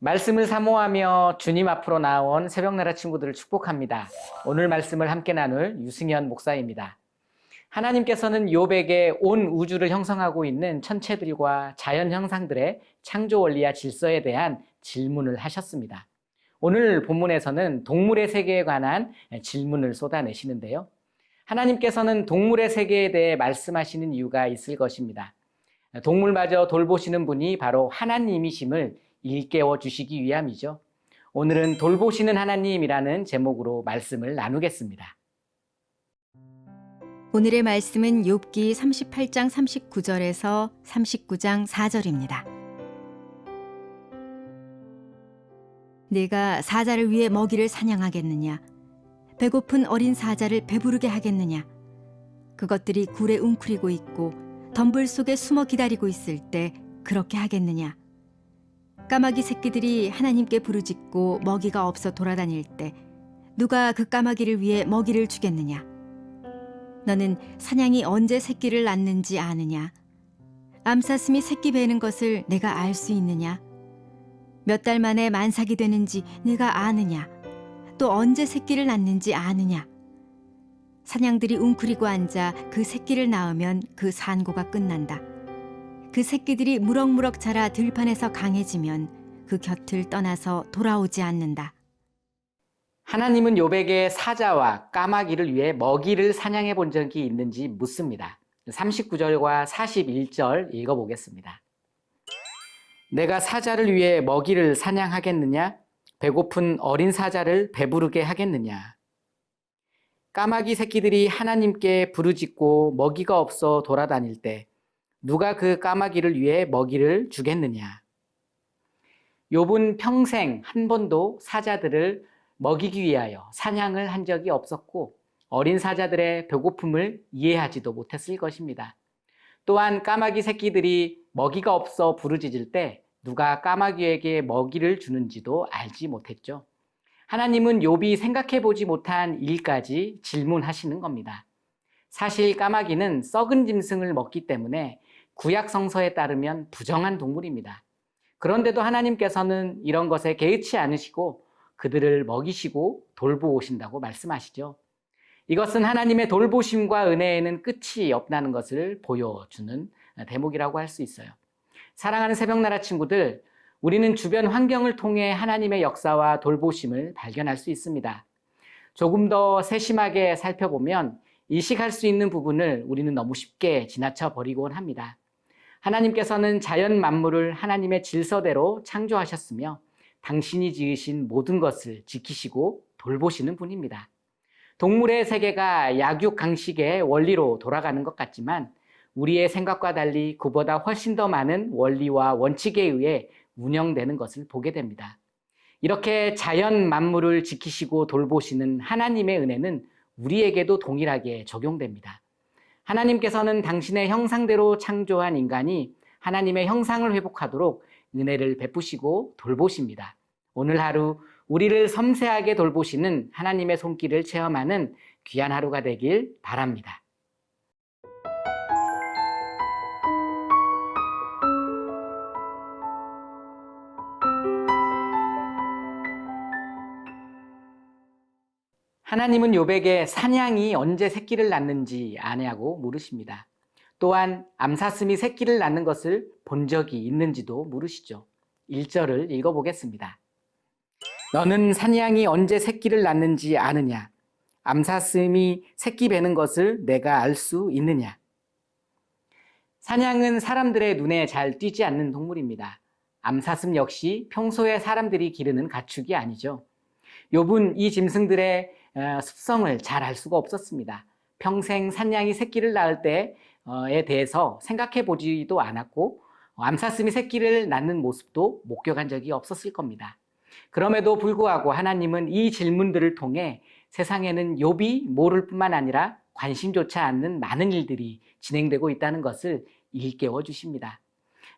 말씀을 사모하며 주님 앞으로 나온 새벽나라 친구들을 축복합니다. 오늘 말씀을 함께 나눌 유승현 목사입니다. 하나님께서는 욥에게 온 우주를 형성하고 있는 천체들과 자연 형상들의 창조 원리와 질서에 대한 질문을 하셨습니다. 오늘 본문에서는 동물의 세계에 관한 질문을 쏟아내시는데요. 하나님께서는 동물의 세계에 대해 말씀하시는 이유가 있을 것입니다. 동물마저 돌보시는 분이 바로 하나님이심을 일깨워 주시기 위함이죠. 오늘은 돌보시는 하나님이라는 제목으로 말씀을 나누겠습니다. 오늘의 말씀은 욥기 38장 39절에서 39장 4절입니다. 내가 사자를 위해 먹이를 사냥하겠느냐? 배고픈 어린 사자를 배부르게 하겠느냐? 그것들이 굴에 웅크리고 있고 덤불 속에 숨어 기다리고 있을 때 그렇게 하겠느냐? 까마귀 새끼들이 하나님께 부르짖고 먹이가 없어 돌아다닐 때 누가 그 까마귀를 위해 먹이를 주겠느냐? 너는 사냥이 언제 새끼를 낳는지 아느냐? 암사슴이 새끼 베는 것을 내가 알 수 있느냐? 몇 달 만에 만삭이 되는지 내가 아느냐? 또 언제 새끼를 낳는지 아느냐? 사냥들이 웅크리고 앉아 그 새끼를 낳으면 그 산고가 끝난다. 그 새끼들이 무럭무럭 자라 들판에서 강해지면 그 곁을 떠나서 돌아오지 않는다. 하나님은 욥에게 사자와 까마귀를 위해 먹이를 사냥해 본 적이 있는지 묻습니다. 39절과 41절 읽어보겠습니다. 내가 사자를 위해 먹이를 사냥하겠느냐? 배고픈 어린 사자를 배부르게 하겠느냐? 까마귀 새끼들이 하나님께 부르짖고 먹이가 없어 돌아다닐 때 누가 그 까마귀를 위해 먹이를 주겠느냐? 욥은 평생 한 번도 사자들을 먹이기 위하여 사냥을 한 적이 없었고 어린 사자들의 배고픔을 이해하지도 못했을 것입니다. 또한 까마귀 새끼들이 먹이가 없어 부르짖을 때 누가 까마귀에게 먹이를 주는지도 알지 못했죠. 하나님은 욥이 생각해보지 못한 일까지 질문하시는 겁니다. 사실 까마귀는 썩은 짐승을 먹기 때문에 구약 성서에 따르면 부정한 동물입니다. 그런데도 하나님께서는 이런 것에 개의치 않으시고 그들을 먹이시고 돌보신다고 말씀하시죠. 이것은 하나님의 돌보심과 은혜에는 끝이 없다는 것을 보여주는 대목이라고 할 수 있어요. 사랑하는 새벽나라 친구들, 우리는 주변 환경을 통해 하나님의 역사와 돌보심을 발견할 수 있습니다. 조금 더 세심하게 살펴보면 의식할 수 있는 부분을 우리는 너무 쉽게 지나쳐 버리곤 합니다. 하나님께서는 자연 만물을 하나님의 질서대로 창조하셨으며 당신이 지으신 모든 것을 지키시고 돌보시는 분입니다. 동물의 세계가 약육강식의 원리로 돌아가는 것 같지만 우리의 생각과 달리 그보다 훨씬 더 많은 원리와 원칙에 의해 운영되는 것을 보게 됩니다. 이렇게 자연 만물을 지키시고 돌보시는 하나님의 은혜는 우리에게도 동일하게 적용됩니다. 하나님께서는 당신의 형상대로 창조한 인간이 하나님의 형상을 회복하도록 은혜를 베푸시고 돌보십니다. 오늘 하루 우리를 섬세하게 돌보시는 하나님의 손길을 체험하는 귀한 하루가 되길 바랍니다. 하나님은 욥에게 사냥이 언제 새끼를 낳는지 아냐고 물으십니다. 또한 암사슴이 새끼를 낳는 것을 본 적이 있는지도 물으시죠. 1절을 읽어보겠습니다. 너는 사냥이 언제 새끼를 낳는지 아느냐? 암사슴이 새끼 베는 것을 내가 알 수 있느냐? 사냥은 사람들의 눈에 잘 띄지 않는 동물입니다. 암사슴 역시 평소에 사람들이 기르는 가축이 아니죠. 욥은 이 짐승들의 습성을 잘 알 수가 없었습니다. 평생 사냥이 새끼를 낳을 때에 대해서 생각해 보지도 않았고 암사슴이 새끼를 낳는 모습도 목격한 적이 없었을 겁니다. 그럼에도 불구하고 하나님은 이 질문들을 통해 세상에는 욥이 모를 뿐만 아니라 관심조차 않는 많은 일들이 진행되고 있다는 것을 일깨워 주십니다.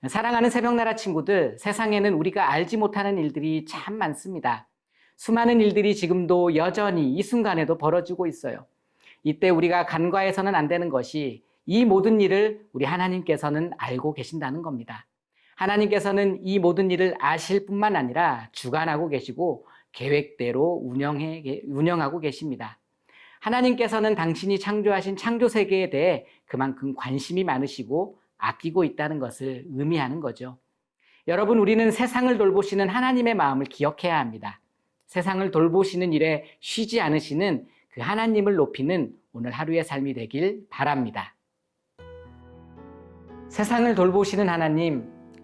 사랑하는 새벽나라 친구들, 세상에는 우리가 알지 못하는 일들이 참 많습니다. 수많은 일들이 지금도 여전히 이 순간에도 벌어지고 있어요. 이때 우리가 간과해서는 안 되는 것이 이 모든 일을 우리 하나님께서는 알고 계신다는 겁니다. 하나님께서는 이 모든 일을 아실 뿐만 아니라 주관하고 계시고 계획대로 운영하고 계십니다. 하나님께서는 당신이 창조하신 창조 세계에 대해 그만큼 관심이 많으시고 아끼고 있다는 것을 의미하는 거죠. 여러분, 우리는 세상을 돌보시는 하나님의 마음을 기억해야 합니다. 세상을 돌보시는 일에 쉬지 않으시는 그 하나님을 높이는 오늘 하루의 삶이 되길 바랍니다. 세상을 돌보시는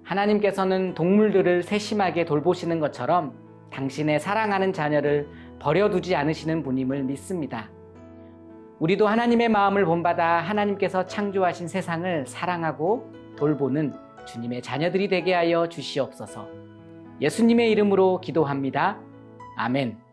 하나님께서는 동물들을 세심하게 돌보시는 것처럼 당신의 사랑하는 자녀를 버려두지 않으시는 분임을 믿습니다. 우리도 하나님의 마음을 본받아 하나님께서 창조하신 세상을 사랑하고 돌보는 주님의 자녀들이 되게 하여 주시옵소서. 예수님의 이름으로 기도합니다. 아멘.